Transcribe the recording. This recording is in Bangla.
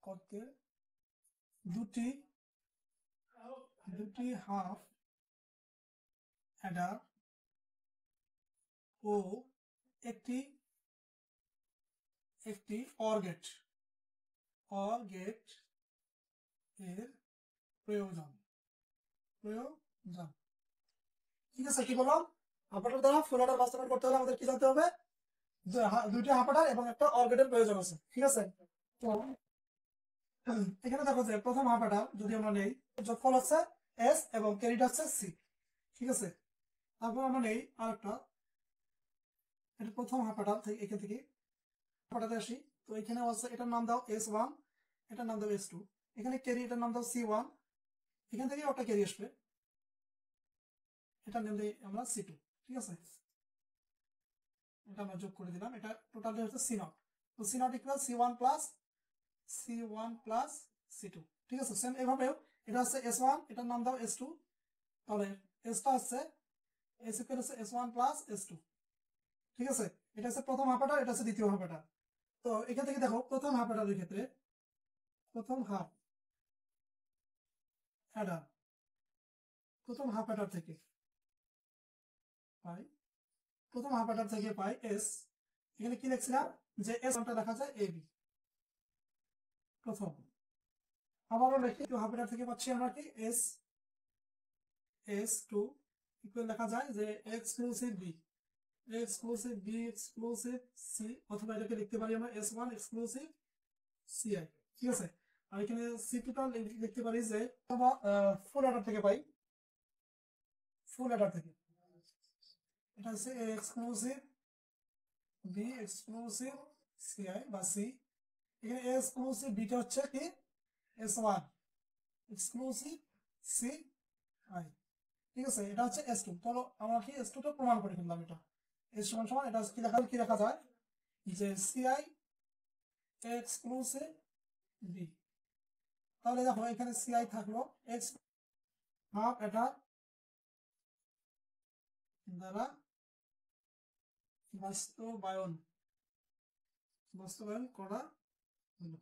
করতে দুটি হাফ অ্যাডার ও একটি অর গেট এর প্রয়োজন। ঠিক আছে, কি বললাম? হাফ অ্যাডার দ্বারা ফুল অ্যাডার বাস্তবায়ন করতে হলে আমাদের কি জানতে হবে? দুইটি হাফ অ্যাডার এবং একটা অর গেটের প্রয়োজন আছে। ঠিক আছে, তো এখানে দেখো যে প্রথম হাফ অ্যাডার যদি আমরা নেই, যোগফল হচ্ছে এস এবং ক্যারিটা হচ্ছে সি। ঠিক আছে, তারপর আমরা নেই আরেকটা, এটা প্রথম হাফ অ্যাডার থেকে, এখান থেকে হাফ অ্যাডারে আসি। তো এখানে হচ্ছে এটার নাম দাও S1, এটার নাম দাও S2, এখানে ক্যারি এটার নাম দাও C1, এখান থেকে ওটা ক্যারি আসবে, এটার নাম দিই আমরা C2। ঠিক আছে, এটা আমরা যোগ করে দিলাম, এটা টোটাল হচ্ছে C0। তো C0 equal C1 plus C2। ঠিক আছে, সেম এভাবেও এটা হচ্ছে S1, এটার নাম দাও S2, তাহলে এসটা হচ্ছে S ইকুয়াল হচ্ছে S1 প্লাস S2। ঠিক আছে, এটা হচ্ছে প্রথম হাফ অ্যাডার, এটা হচ্ছে দ্বিতীয় হাফ অ্যাডার। তো এখান থেকে দেখো প্রথম হাফ অ্যাডারের ক্ষেত্রে প্রথম হাফ অ্যাডার থেকে পাই এস। এখানে কি লিখছিলাম যে এস টা দেখা যায় এবি প্রথম। আবারও লিখি, হাফ অ্যাডার থেকে পাচ্ছি আমরা কি S2 ইকুয়াল লেখা যায় যে এক্সক্লুসিভ বি এক্সক্লুসিভ সি, অথবা এটাকে লিখতে পারি আমরা S1 এক্সক্লুসিভ সিআই। ঠিক আছে, আর এখানে সি টোটাল লিখতে পারি যে ফুল অ্যাডার থেকে পাই, এটা হচ্ছে এক্সক্লুসিভ বি এক্সক্লুসিভ সিআই বা সি। এখানে এক্সক্লুসিভ বিটা হচ্ছে কি S1 এক্সক্লুসিভ সি আই। ঠিক আছে, এটা হচ্ছে S2। চলো আমরা কি S2 টা প্রমাণ করে ফেললাম। এটা S সমান সমান এটা কি লেখা যায় যে সিআই এক্সক্লুসিভ বি। তাহলে দেখো এখানে সিআই থাকলো এক্স হাফ এটা দ্বারা বাস্তবায়ন করা হলো।